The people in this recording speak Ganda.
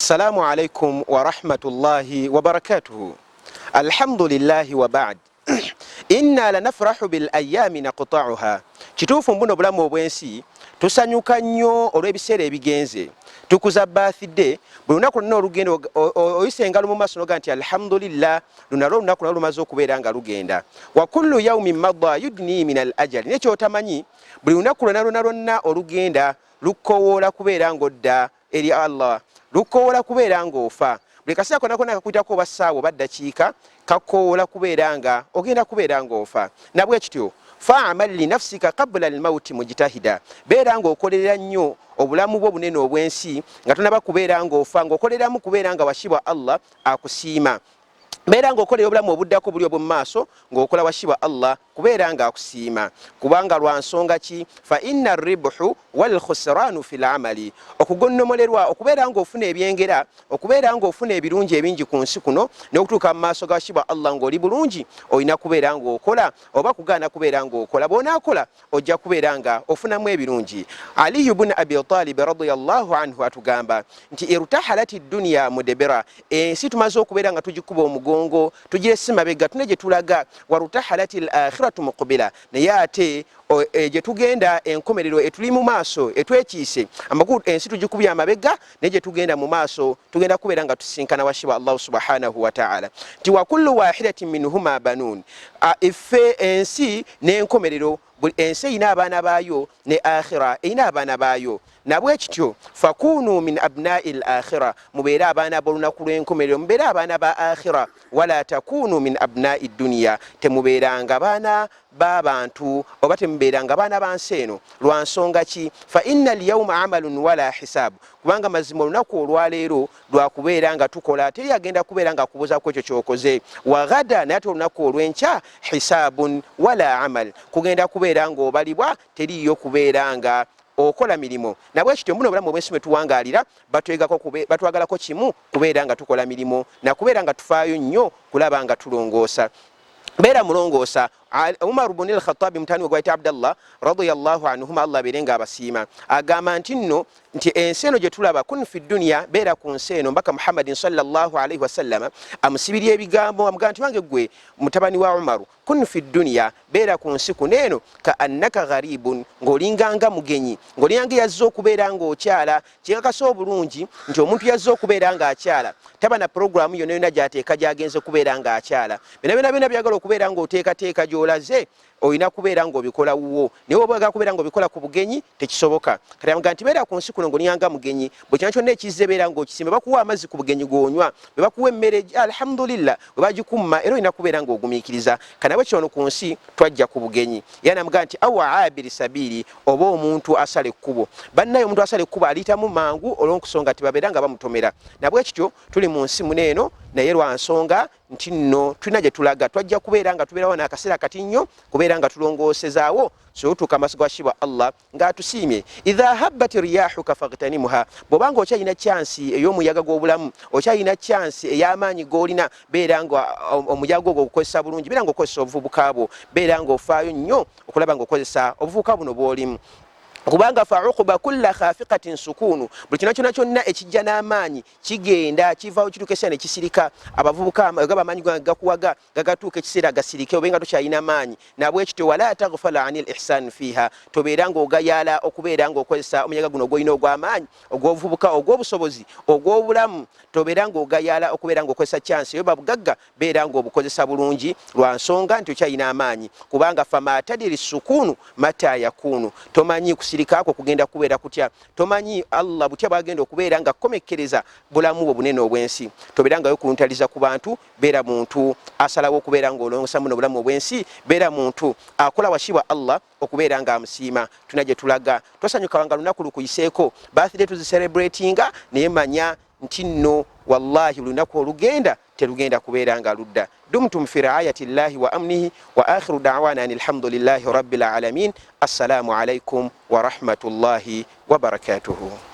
Assalamu alaikum wa rahmatullahi wa barakatuhu. Alhamdulillahi wa ba'd. Inna lanafrahu bil ayami naqta'uha. Kituufu mbuno bulamu obwensi tusanyuka nnyo olw'ebiseera ebigenze. Tukuza birthday buli lunaku lonna olugendo oyise engalo mu maaso noga nti alhamdulillah lunalo olunaku nalo lumaze okubeera nga lugenda. Wa kullu yawmin madda yudni min al ajali. Nekyotamanyi buli lunaku lonna olugenda lukowoola kubeera ng'odda eri Allah, lukowoola kubeera ng'ofa. Buli kaseera konna kakuyitako oba ssaawa oba ddakiika kakowoola kubeera nga ogenda kubeera ng'ofa. Nabwe kityo fa'amal li nafsika qabla al-mawti mujtahida. Beera ng'okolera nnyo obulamu bwo bunene obwensi nga tonaba kubeera ng'ofa, ng'okoleramu kubeera nga washibwa Allah akusiima. Beera ng'okolera obulamu obuddako buli obwo mu maaso ng'okola washibwa Allah kubeera nga akusiima. Kubanga lwa nsonga ki? Fa inna ribhu wal khusranu fil amali. Okugonnomolerwa okubeera ng'ofuna ebyengera, okubeera ng'ofuna ebirungi ebingi ku nsi kuno n'okutuuka mu maaso ga washibwa Allah ng'oli bulungi, olina kubeera ng'okola oba kugaana kubeera ng'okola. Bw'onaakola ojja kubeera nga ofunamu ebirungi. Ali ibn Abi Talib radiyallahu anhu atugamba nti irtahalati dunya mudebera. Ensi tumaze okubeera nga tugikuba omugongo, tugirese mabega, tune gye tulaga. Warutahalati al-akhiratu muqbila. Naye ate gye tugenda enkomerero etuli mu maaso etwekiise amakulu ensi tugikubya amabega, ne gye tugenda mu maaso tugenda kubeera nga tusinkana washibwa Allah subhanahu wa ta'ala. Ti wa kullu wahidatin minhuma banun. Ife ensi n'enkomerero, buli ensi erina abaana baayo ne akhira erina abaana baayo. Nabwe kityo fakunu min abna'i al-akhira, mubeera abaana b'olunaku lw'enkomerero, mubeera abaana ba akhira. Wala takunu min abna'i dunya, temubeeranga baana b'abantu oba temubeeranga baana ba nsi eno. Lwa nsonga ki? Fa inna al-yawma amalun wala hisab. Kubanga mazima olunaku olwaleero lwakubeera nga tukola, teri agenda kubeera nga akubuuza ku ekyo ky'okoze. Wa gada, naye ate olunaku olw'enkya hisabun wala amal, kugenda kubeera ng'obalibwa, teriyo kubeera nga okola milimo. Nabwe kityo mbuno obulamu obwensi bwe tuwangaalira batwagalako kimu kubeera nga tukola milimo na kubeera nga tufaayo nnyo kulaba nga tulongoosa. Beera mulongoosa. Umar ibn al-Khattab mutani we gwayita Abdallah radiyallahu anhuma, Allah beerenga abasiima, agamba nti nno nti ensi eno gye tulaba kun fi dunya, beera ku nsi eno. Mbaka Muhammadin sallallahu alaihi wasallam amusibirya ebigambo amugamba nti wange gwe mutabani wa Umaru, kun fi dunya, beera ku nsi kuno eno ka annaka gharibun, ng'olinganga mugenyi, ng'olinganga yazze okubeera ng'okyala. Kikakasa obulungi nti omuntu yazze okubeera ng'akyala taba na programu yonna yonna gy'ateeka gy'agenze kubeera ng'akyala. Byonna byagala okubeera ng'oteekateeka gy'olaze olina kubeera ng'obikola wuwo. Naye oba oyagala kubeera ng'obikola ku bugenyi tekisoboka. Kati amuga nti beera ku nsi kuno ng'olinganga mugenyi, buli kyonna kyonna ekizze beera ng'okisimba. Bakuwa amazzi ku bugenyi gw'onywa, bwe bakuwa emmere alhamdulillah, bwe bagikumma era olina kubeera ng'ogumiikiriza. Kanabwe kyono ku nsi twajja ku bugenyi. Yana amuga nti awa abiri sabiri, oba omuntu asala ekkubo. Bannaye omuntu asala ekkubo aliyitamu mangu olw'okusonga tibabeera nga bamutomera. Nabwe kityo tuli mu nsi muneeno, naye lwa nsonga nti nno tulina gye tulaga, twajja kubeera nga tubeerawo n'akaseera kati nnyo kubeera nga tulongoosezaawo so tutuuka amaaso ga washibwa Allah ng'atusiimye. Idha habbati riyahuka faghtanimha, bw'obanga okyalina chansi ey'omuyaga gw'obulamu, okyalina chansi ey'amaanyi g'olina, beera nga omuyaga ogwo ogukozesa bulungi, beera ng'okozesa obuvubuka bwo, beera ng'ofaayo nnyo okulaba ng'okozesa obuvubuka buno bw'olimu. Kubanga fa'uqba kulla khafiqatin sukunu, buli kino kyonna kyonna ekijja n'amaanyi kigenda kivaawo kituuka ekiseera ne kisirika. Abavubuka amaanyi gakuwaga gagatuuka ekiseera gasirike obenga tokyalina amaanyi. Nabwe kityo wala taghfala anil ihsan fiha, tobeera ng'ogayala okubeera ng'okozesa omuyaga guno ogwolina ogw'amaanyi, ogw'obuvubuka, ogw'obusobozi, ogw'obulamu, tobeera ng'ogayala okubeera ng'okozesa chansi eyo babugagga, beera ng'obukozesa bulungi lwa nsonga nti okyalina amaanyi. Kubanga fama tadiri sukunu mata yakunu, tomanyi kusirika ako kugenda kubeera kutya, tomanyi Allah butya bwagenda okubeera nga komekkereza bulamu bwo bunene obwensi. Tobeera nga yokuntaliza ku bantu, beera muntu asalawo okubeera ng'olongosa muno obulamu obwensi, beera muntu akola washibwa Allah okubeera nga amusiima. Tuna gye tulaga, twasanyuka nga lunaku lukuyiseeko, birthday tuzicelebratinga, naye manya nti nno wallahi lunaku olugenda terugenda kubeera nga ludda. Dumtum fi riayati llahi wa amnihi wa akhiru da'wana alhamdulillahi rabbil alamin. Assalamu alaikum wa rahmatullahi wa barakatuhu.